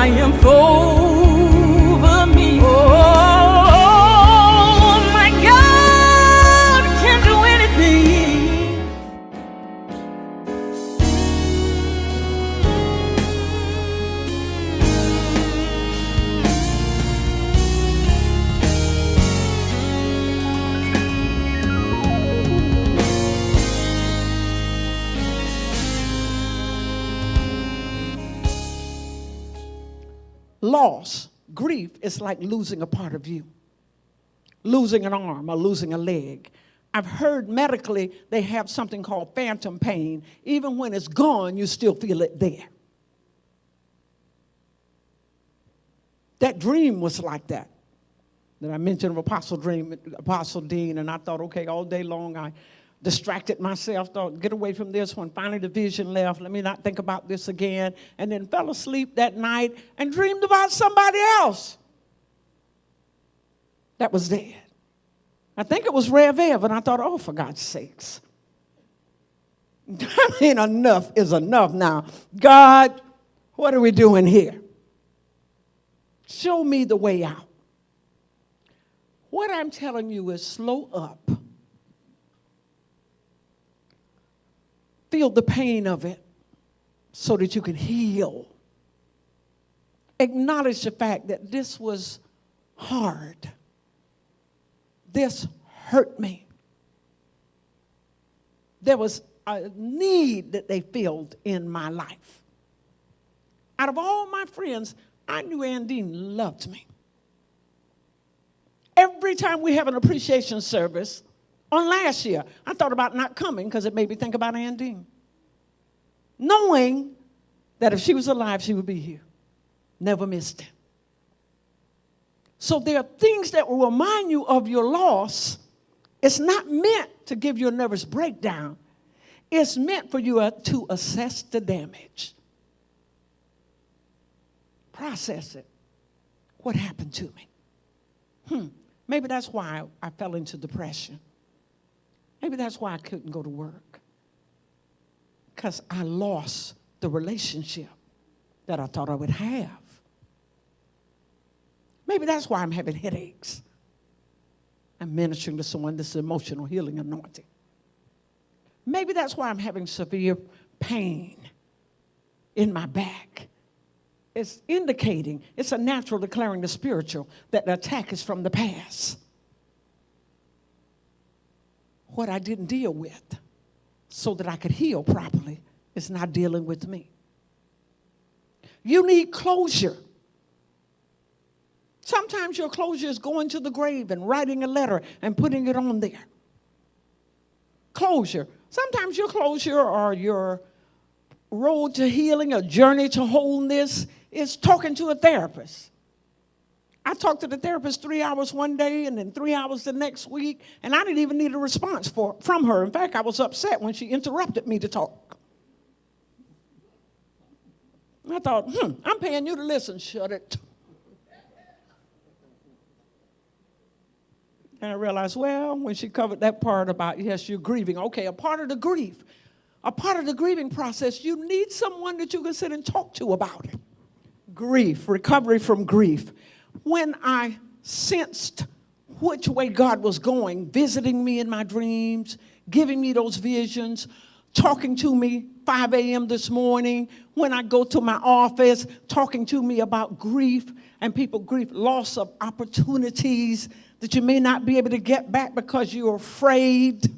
triumph over me. Oh, my God can do anything. Loss, grief is like losing a part of you, losing an arm or losing a leg. I've heard medically they have something called phantom pain. Even when it's gone, you still feel it there. That dream was like that I mentioned of Apostle Dean, and I thought, okay, all day long I distracted myself, thought, get away from this one. Finally, the vision left. Let me not think about this again. And then fell asleep that night and dreamed about somebody else that was dead. I think it was Rev Ev, and I thought, oh, for God's sakes. I mean, enough is enough now. God, what are we doing here? Show me the way out. What I'm telling you is slow up. Feel the pain of it so that you can heal. Acknowledge the fact that this was hard. This hurt me. There was a need that they filled in my life. Out of all my friends, I knew Andine loved me. Every time we have an appreciation service, on last year, I thought about not coming because it made me think about Andine. Knowing that if she was alive, she would be here. Never missed it. So there are things that will remind you of your loss. It's not meant to give you a nervous breakdown. It's meant for you to assess the damage. Process it. What happened to me? Maybe that's why I fell into depression. Maybe that's why I couldn't go to work. Because I lost the relationship that I thought I would have. Maybe that's why I'm having headaches. I'm ministering to someone this emotional healing anointing. Maybe that's why I'm having severe pain in my back. It's indicating, it's a natural declaring the spiritual, that the attack is from the past. What I didn't deal with so that I could heal properly is not dealing with me. You need closure. Sometimes your closure is going to the grave and writing a letter and putting it on there. Closure. Sometimes your closure or your road to healing, a journey to wholeness is talking to a therapist. I talked to the therapist 3 hours one day and then 3 hours the next week, and I didn't even need a response from her. In fact, I was upset when she interrupted me to talk. I thought, I'm paying you to listen. Shut it. And I realized, well, when she covered that part about, yes, you're grieving. Okay, a part of the grieving process, you need someone that you can sit and talk to about it. Grief, recovery from grief. When I sensed which way God was going, visiting me in my dreams, giving me those visions, talking to me 5 a.m. this morning, when I go to my office, talking to me about grief and people grief, loss of opportunities that you may not be able to get back because you're afraid.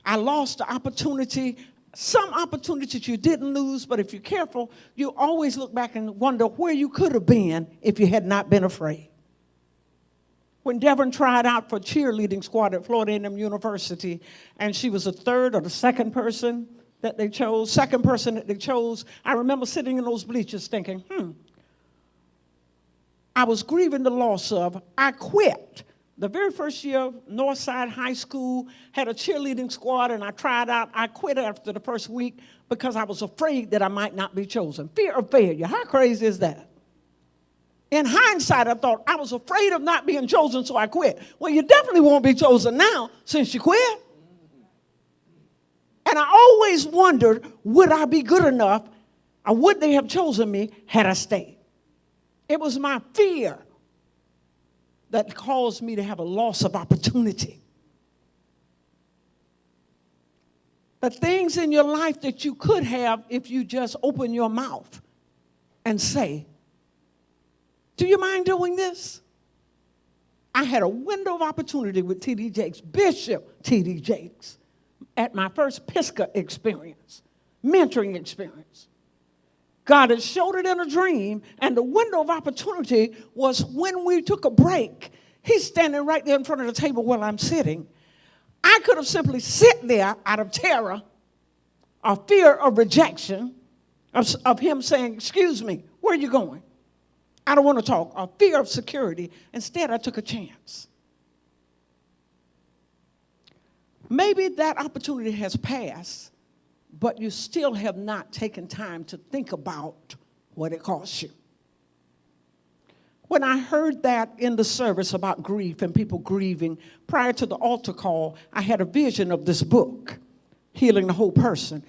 I lost the opportunity. Some opportunities you didn't lose, but if you're careful, you always look back and wonder where you could have been if you had not been afraid. When Devon tried out for cheerleading squad at Florida A&M University, and she was the third or the second person that they chose, I remember sitting in those bleachers thinking, I was grieving the loss of, I quit. The very first year of Northside High School, had a cheerleading squad, and I tried out. I quit after the first week because I was afraid that I might not be chosen. Fear of failure. How crazy is that? In hindsight, I thought, I was afraid of not being chosen, so I quit. Well, you definitely won't be chosen now since you quit. And I always wondered, would I be good enough? or would they have chosen me had I stayed? It was my fear that caused me to have a loss of opportunity. The things in your life that you could have if you just open your mouth and say, do you mind doing this? I had a window of opportunity with T.D. Jakes, Bishop T.D. Jakes, at my first Pisca experience, mentoring experience. God had showed it in a dream, and the window of opportunity was when we took a break. He's standing right there in front of the table where I'm sitting. I could have simply sit there out of terror or fear of rejection, of him saying, excuse me, where are you going? I don't want to talk, or fear of security. Instead, I took a chance. Maybe that opportunity has passed, but you still have not taken time to think about what it cost you. When I heard that in the service about grief and people grieving, prior to the altar call, I had a vision of this book, Healing the Whole Person.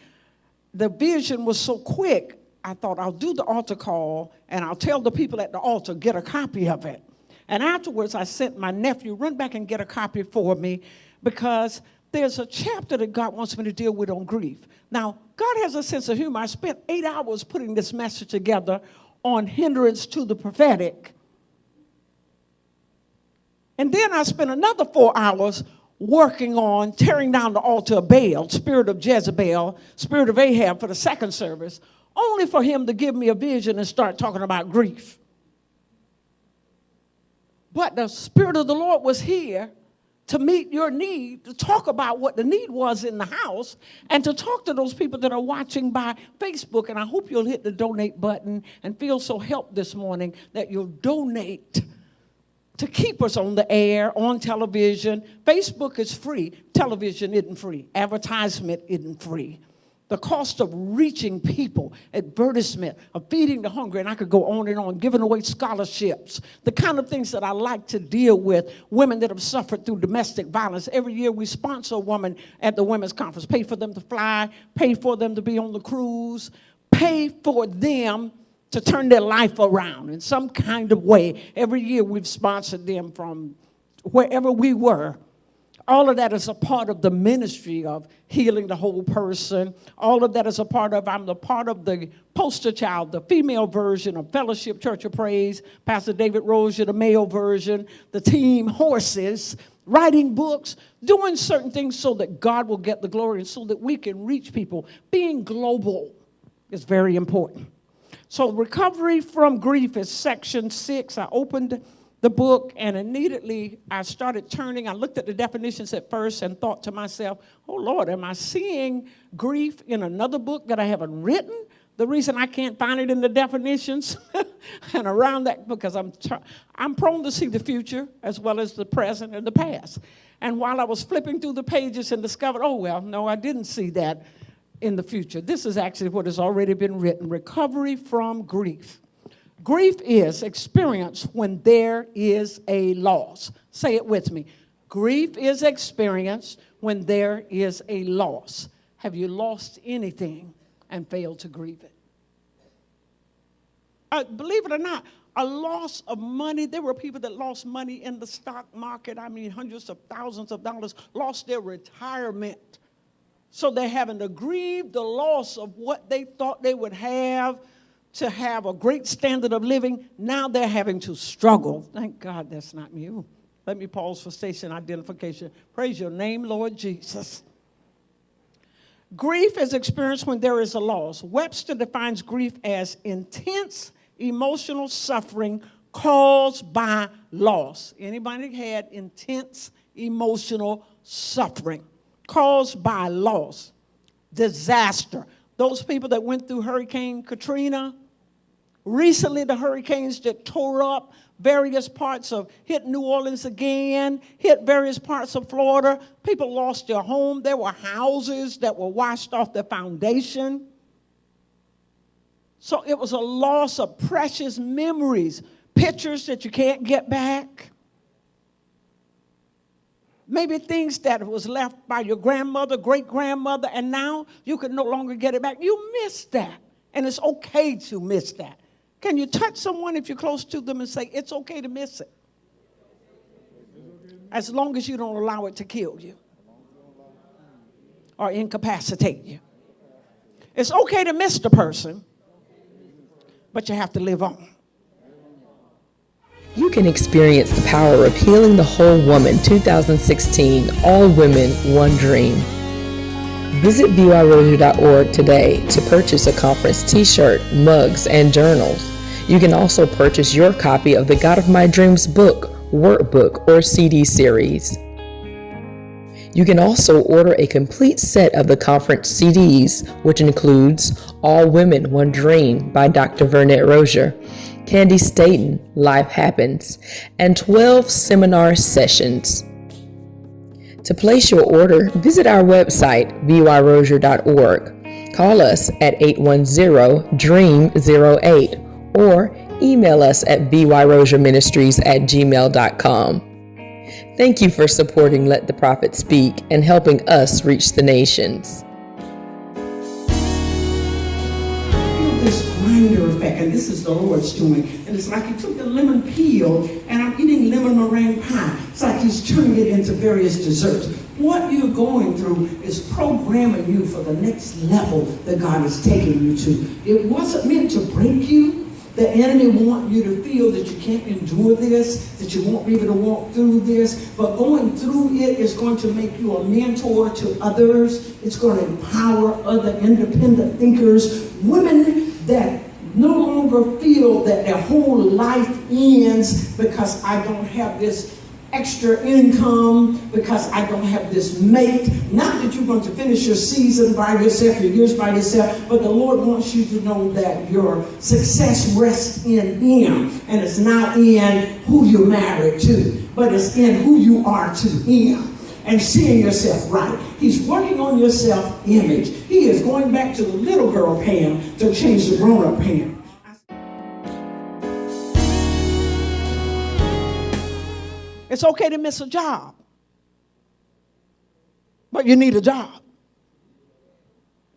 The vision was so quick, I thought I'll do the altar call and I'll tell the people at the altar, get a copy of it. And afterwards, I sent my nephew, run back and get a copy for me, because there's a chapter that God wants me to deal with on grief. Now, God has a sense of humor. I spent 8 hours putting this message together on hindrance to the prophetic. And then I spent another 4 hours working on tearing down the altar of Baal, spirit of Jezebel, spirit of Ahab for the second service, only for him to give me a vision and start talking about grief. But the Spirit of the Lord was here to meet your need, to talk about what the need was in the house, and to talk to those people that are watching by Facebook. And I hope you'll hit the donate button and feel so helped this morning that you'll donate to keep us on the air, on television. Facebook is free. Television isn't free. Advertisement isn't free. The cost of reaching people, advertisement, of feeding the hungry, and I could go on, giving away scholarships, the kind of things that I like to deal with, women that have suffered through domestic violence. Every year we sponsor a woman at the women's conference, pay for them to fly, pay for them to be on the cruise, pay for them to turn their life around in some kind of way. Every year we've sponsored them from wherever we were. All of that is a part of the ministry of healing the whole person. All of that is a part of, I'm the part of the poster child, the female version of Fellowship Church of Praise, Pastor David Rosier, the male version, the team Horses, writing books, doing certain things so that God will get the glory and so that we can reach people. Being global is very important. So recovery from grief is section 6. I opened the book, and immediately I started turning. I looked at the definitions at first and thought to myself, oh, Lord, am I seeing grief in another book that I haven't written? The reason I can't find it in the definitions and around that, because I'm prone to see the future as well as the present and the past. And while I was flipping through the pages and discovered, oh, well, no, I didn't see that in the future. This is actually what has already been written, recovery from grief. Grief is experience when there is a loss. Say it with me. Grief is experience when there is a loss. Have you lost anything and failed to grieve it? Believe it or not, a loss of money. There were people that lost money in the stock market. I mean, hundreds of thousands of dollars, lost their retirement. So they're having to grieve the loss of what they thought they would have to have a great standard of living. Now they're having to struggle. Thank God that's not me. Ooh, let me pause for station identification. Praise your name, Lord Jesus. Grief is experienced when there is a loss. Webster defines grief as intense emotional suffering caused by loss. Anybody had intense emotional suffering caused by loss? Disaster. Those people that went through Hurricane Katrina, recently the hurricanes that tore up various parts of, hit New Orleans again, hit various parts of Florida. People lost their home. There were houses that were washed off their foundation. So it was a loss of precious memories, pictures that you can't get back. Maybe things that was left by your grandmother, great-grandmother, and now you can no longer get it back. You miss that. And it's okay to miss that. Can you touch someone if you're close to them and say, it's okay to miss it? As long as you don't allow it to kill you or incapacitate you. It's okay to miss the person, but you have to live on. You can experience the power of Healing the Whole Woman 2016, All Women, One Dream. Visit byrosier.org today to purchase a conference t-shirt, mugs, and journals. You can also purchase your copy of the God of My Dreams book, workbook, or CD series. You can also order a complete set of the conference CDs, which includes All Women, One Dream by Dr-Vernette-Rosier, Candy Staten, Life Happens, and 12 seminar sessions. To place your order, visit our website, byrosier.org. Call us at 810-DREAM-08 or email us at byrosierministries@gmail.com. Thank you for supporting Let the Prophet Speak and helping us reach the nations. This grinder effect, and this is the Lord's doing, and it's like he took the lemon peel, and I'm eating lemon meringue pie. It's like he's turning it into various desserts. What you're going through is programming you for the next level that God is taking you to. It wasn't meant to break you. The enemy wants you to feel that you can't endure this, that you won't be able to walk through this, but going through it is going to make you a mentor to others. It's going to empower other independent thinkers, women that no longer feel that their whole life ends because I don't have this extra income, because I don't have this mate. Not that you're going to finish your season by yourself, your years by yourself, but the Lord wants you to know that your success rests in Him, and it's not in who you're married to, but it's in who you are to Him. And seeing yourself right. He's working on your self-image. He is going back to the little girl Pam to change the grown-up Pam. It's okay to miss a job, but you need a job.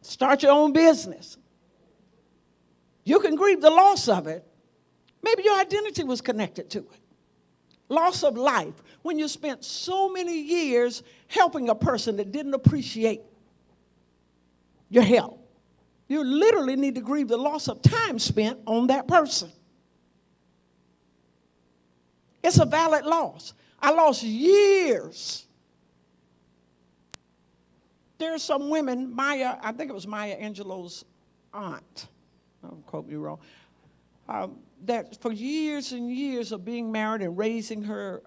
Start your own business. You can grieve the loss of it. Maybe your identity was connected to it. Loss of life, when you spent so many years helping a person that didn't appreciate your help. You literally need to grieve the loss of time spent on that person. It's a valid loss. I lost years. There are some women, Maya, I think it was Maya Angelou's aunt, don't quote me wrong, that for years and years of being married and raising her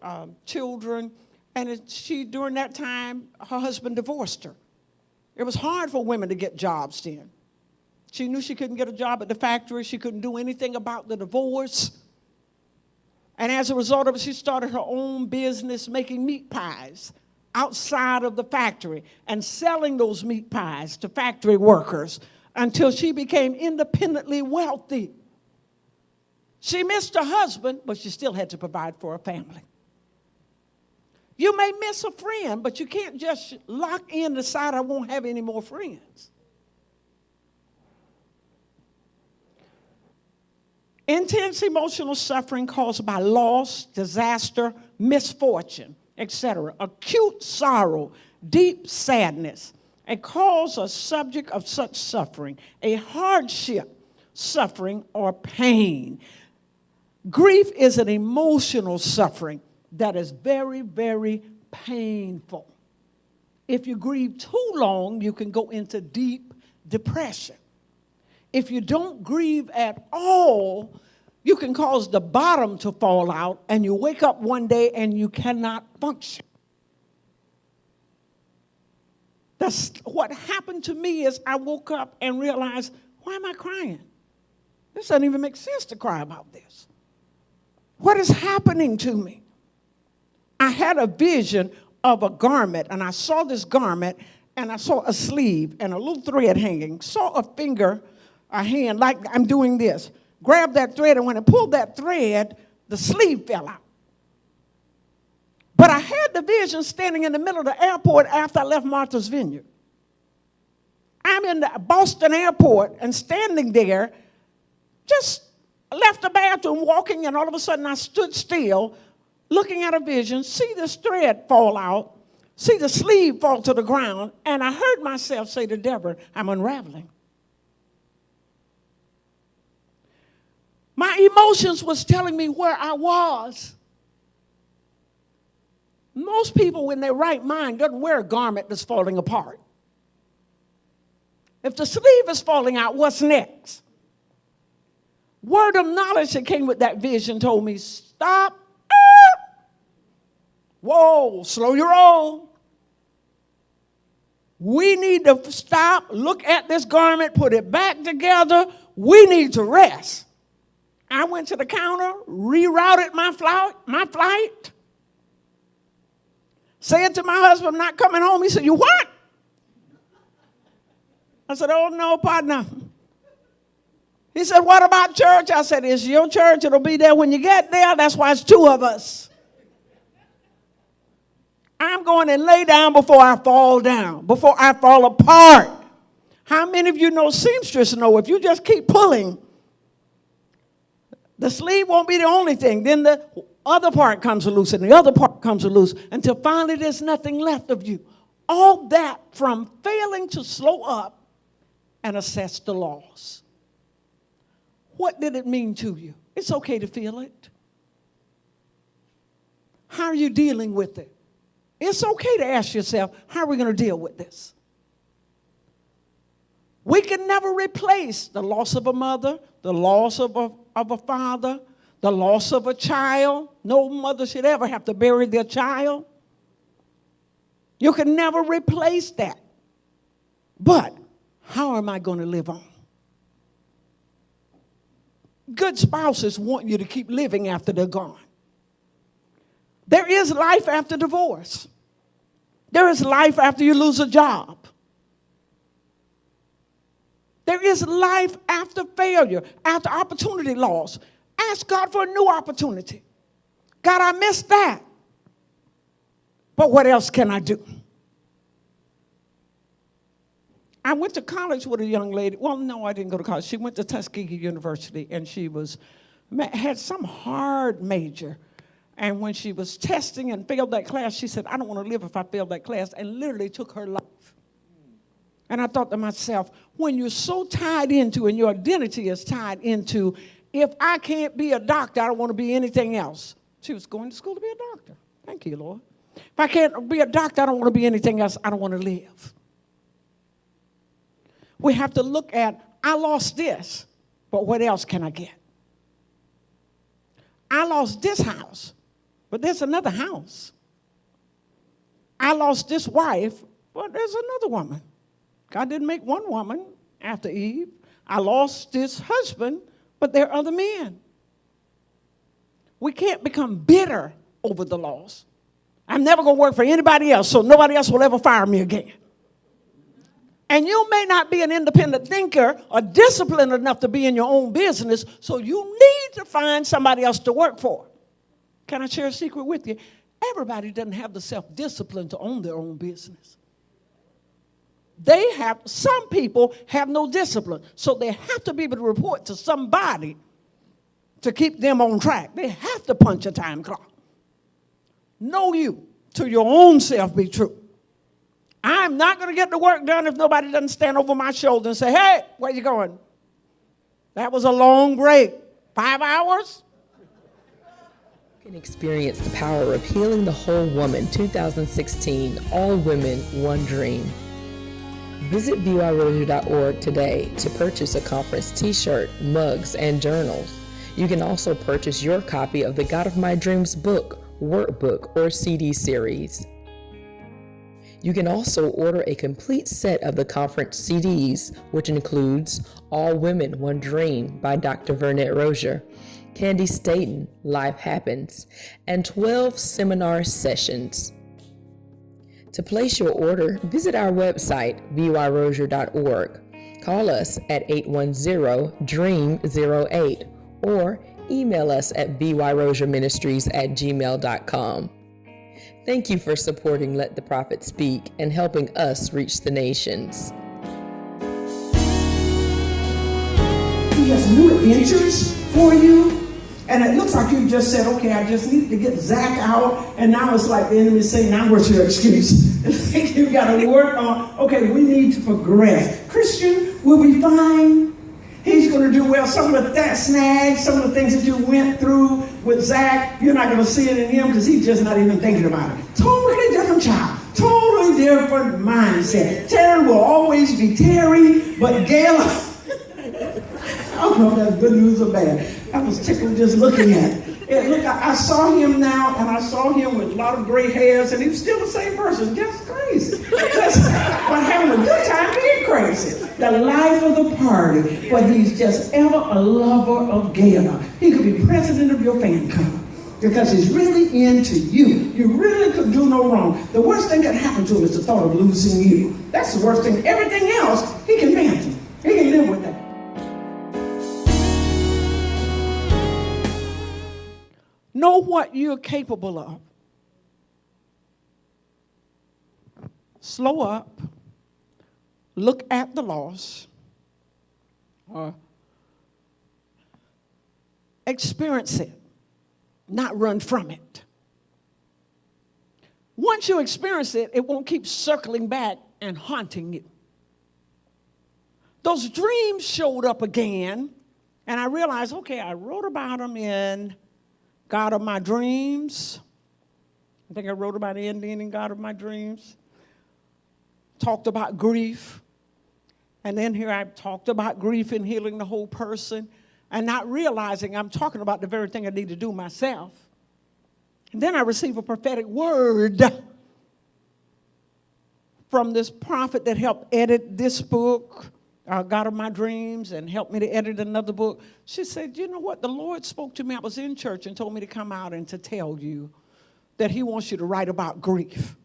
children, and during that time, her husband divorced her. It was hard for women to get jobs then. She knew she couldn't get a job at the factory. She couldn't do anything about the divorce. And as a result of it, she started her own business making meat pies outside of the factory and selling those meat pies to factory workers until she became independently wealthy. She missed her husband, but she still had to provide for her family. You may miss a friend, but you can't just lock in and decide I won't have any more friends. Intense emotional suffering caused by loss, disaster, misfortune, etc. Acute sorrow, deep sadness, a cause or subject of such suffering, a hardship, suffering, or pain. Grief is an emotional suffering that is very, very painful. If you grieve too long, you can go into deep depression. If you don't grieve at all, you can cause the bottom to fall out and you wake up one day and you cannot function. That's what happened to me is I woke up and realized, why am I crying? This doesn't even make sense to cry about this. What is happening to me? I had a vision of a garment, and I saw this garment, and I saw a sleeve and a little thread hanging, saw a finger, a hand, like I'm doing this. Grabbed that thread, and when I pulled that thread, the sleeve fell out. But I had the vision standing in the middle of the airport after I left Martha's Vineyard. I'm in the Boston airport and standing there, just left the bathroom walking, and all of a sudden I stood still, looking at a vision, see this thread fall out, see the sleeve fall to the ground, and I heard myself say to Deborah, I'm unraveling. My emotions was telling me where I was. Most people in their right mind doesn't wear a garment that's falling apart. If the sleeve is falling out, what's next? Word of knowledge that came with that vision told me, stop. Whoa, slow your roll. We need to stop, look at this garment, put it back together. We need to rest. I went to the counter, rerouted my flight. Said to my husband, I'm not coming home. He said, you what? I said, oh, no, partner. He said, what about church? I said, it's your church. It'll be there when you get there. That's why it's two of us. I'm going to lay down before I fall down, before I fall apart. How many of you know seamstress know if you just keep pulling, the sleeve won't be the only thing. Then the other part comes loose and the other part comes loose until finally there's nothing left of you. All that from failing to slow up and assess the loss. What did it mean to you? It's okay to feel it. How are you dealing with it? It's okay to ask yourself, how are we going to deal with this? We can never replace the loss of a mother, the loss of a father, the loss of a child. No mother should ever have to bury their child. You can never replace that. But how am I going to live on? Good spouses want you to keep living after they're gone. There is life after divorce. There is life after you lose a job. There is life after failure, after opportunity loss. Ask God for a new opportunity. God, I missed that. But what else can I do? I went to college with a young lady. Well, no, I didn't go to college. She went to Tuskegee University, and she had some hard major. And when she was testing and failed that class, she said, I don't want to live if I fail that class, and literally took her life. And I thought to myself, when you're so tied into, and your identity is tied into, if I can't be a doctor, I don't want to be anything else. She was going to school to be a doctor. Thank you, Lord. If I can't be a doctor, I don't want to be anything else. I don't want to live. We have to look at, I lost this, but what else can I get? I lost this house, but there's another house. I lost this wife, but there's another woman. God didn't make one woman after Eve. I lost this husband, but there are other men. We can't become bitter over the loss. I'm never going to work for anybody else, so nobody else will ever fire me again. And you may not be an independent thinker or disciplined enough to be in your own business, so you need to find somebody else to work for. Can I share a secret with you? Everybody doesn't have the self-discipline to own their own business. Some people have no discipline, so they have to be able to report to somebody to keep them on track. They have to punch a time clock. Know you to your own self be true. I'm not going to get the work done if nobody doesn't stand over my shoulder and say, hey, where you going? That was a long break. 5 hours? You can experience the power of Healing the Whole Woman 2016, All Women, One Dream. Visit B153.org today to purchase a conference t-shirt, mugs, and journals. You can also purchase your copy of the God of My Dreams book, workbook, or CD series. You can also order a complete set of the conference CDs, which includes All Women, One Dream by Dr-Vernette-Rosier, Candy Staten, Life Happens, and 12 seminar sessions. To place your order, visit our website, byrosier.org. Call us at 810-DREAM-08 or email us at byrosierministries@gmail.com. Thank you for supporting Let the Prophet Speak and helping us reach the nations. enters for you. And it looks like you just said, okay, I just need to get Zach out. And now it's like the enemy saying, now what's your excuse? You've got to work on, okay, we need to progress. Christian will be fine. He's going to do well. Some of the snags, some of the things that you went through with Zach, you're not going to see it in him because he's just not even thinking about it. Totally different child. Totally different mindset. Terry will always be Terry, but Gail, I don't know if that's good news or bad. I was tickled just looking at it. And look, I saw him now, and I saw him with a lot of gray hairs, and he's still the same person, just crazy. But having a good time being crazy. The life of the party, but he's just ever a lover of Gail. He could be president of your fan club because he's really into you. You really could do no wrong. The worst thing that can happen to him is the thought of losing you. That's the worst thing. Everything else, he can manage. He can live with that. Know what you're capable of. Slow up. Look at the loss. Or experience it. Not run from it. Once you experience it, it won't keep circling back and haunting you. Those dreams showed up again, and I realized, okay, I wrote about them in God of My Dreams. I think I wrote about the ending in God of My Dreams. Talked about grief. And then here I talked about grief and healing the whole person. And not realizing I'm talking about the very thing I need to do myself. And then I received a prophetic word from this prophet that helped edit this book, God of My Dreams, and helped me to edit another book. She said, you know what? The Lord spoke to me. I was in church and told me to come out and to tell you that he wants you to write about grief.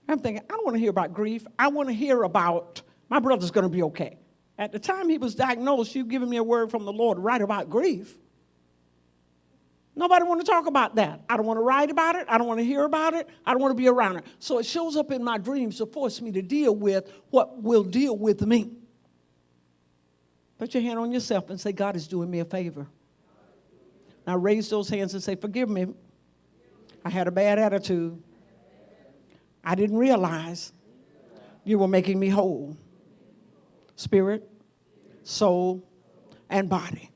I'm thinking, I don't want to hear about grief. I want to hear about my brother's going to be okay. At the time he was diagnosed, you giving me a word from the Lord, write about grief. Nobody want to talk about that. I don't want to write about it. I don't want to hear about it. I don't want to be around it. So it shows up in my dreams to force me to deal with what will deal with me. Put your hand on yourself and say, God is doing me a favor. Now raise those hands and say, forgive me. I had a bad attitude. I didn't realize you were making me whole. Spirit, soul, and body.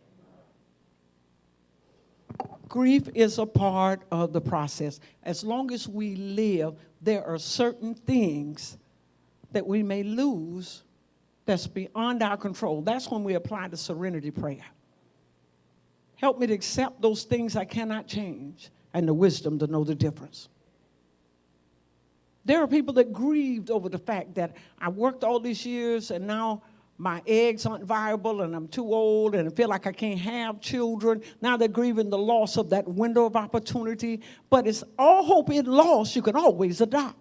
Grief is a part of the process. As long as we live, there are certain things that we may lose that's beyond our control. That's when we apply the serenity prayer. Help me to accept those things I cannot change and the wisdom to know the difference. There are people that grieved over the fact that I worked all these years and now my eggs aren't viable and I'm too old and I feel like I can't have children. Now they're grieving the loss of that window of opportunity. But it's all hope in loss. You can always adopt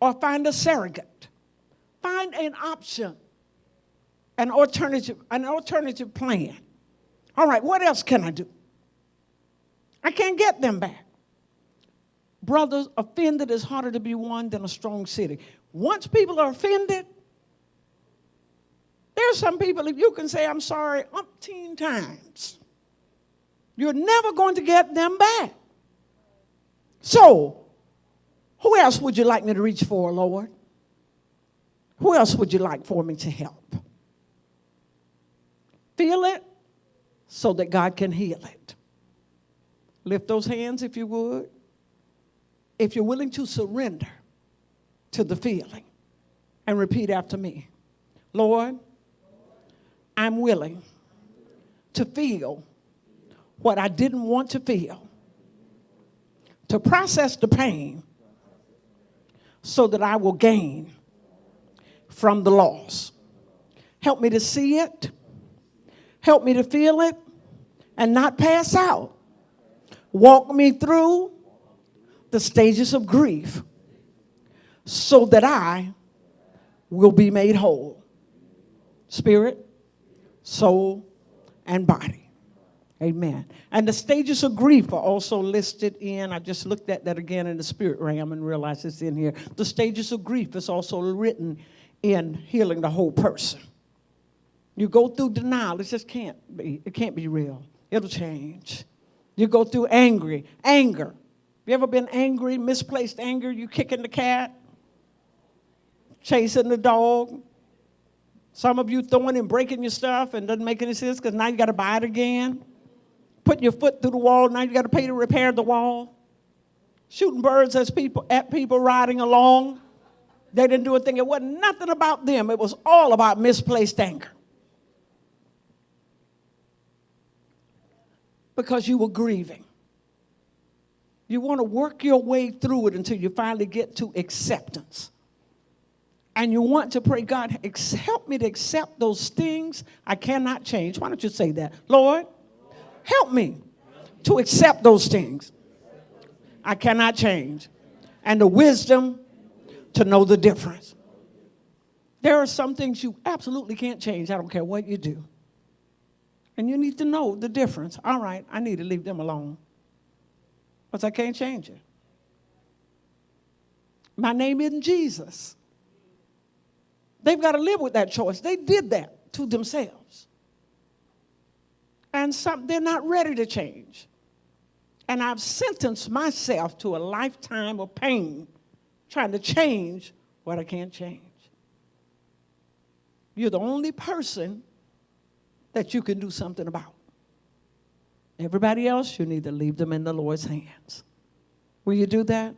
or find a surrogate. Find an option, an alternative plan. All right, what else can I do? I can't get them back. Brothers, offended is harder to be won than a strong city. Once people are offended, there's some people, if you can say, I'm sorry, umpteen times, you're never going to get them back. So, who else would you like me to reach for, Lord? Who else would you like for me to help? Feel it so that God can heal it. Lift those hands if you would. If you're willing to surrender to the feeling and repeat after me. Lord, I'm willing to feel what I didn't want to feel, to process the pain so that I will gain from the loss. Help me to see it. Help me to feel it and not pass out. Walk me through the stages of grief so that I will be made whole. Spirit, soul, and body. Amen. And the stages of grief are also listed in, I just looked at that again in the spirit realm and realized it's in here. The stages of grief is also written in Healing the Whole Person. You go through denial. It just can't be. It can't be real. It'll change. You go through anger. You ever been angry, misplaced anger? You kicking the cat, chasing the dog. Some of you throwing and breaking your stuff and doesn't make any sense because now you got to buy it again. Putting your foot through the wall, now you got to pay to repair the wall. Shooting birds at people riding along. They didn't do a thing. It wasn't nothing about them. It was all about misplaced anger. Because you were grieving. You want to work your way through it until you finally get to acceptance. And you want to pray, God, help me to accept those things I cannot change. Why don't you say that? Lord, help me to accept those things I cannot change. And the wisdom to know the difference. There are some things you absolutely can't change. I don't care what you do. And you need to know the difference. All right, I need to leave them alone. Because I can't change it. My name isn't Jesus. They've got to live with that choice. They did that to themselves. And they're not ready to change. And I've sentenced myself to a lifetime of pain trying to change what I can't change. You're the only person that you can do something about. Everybody else, you need to leave them in the Lord's hands. Will you do that?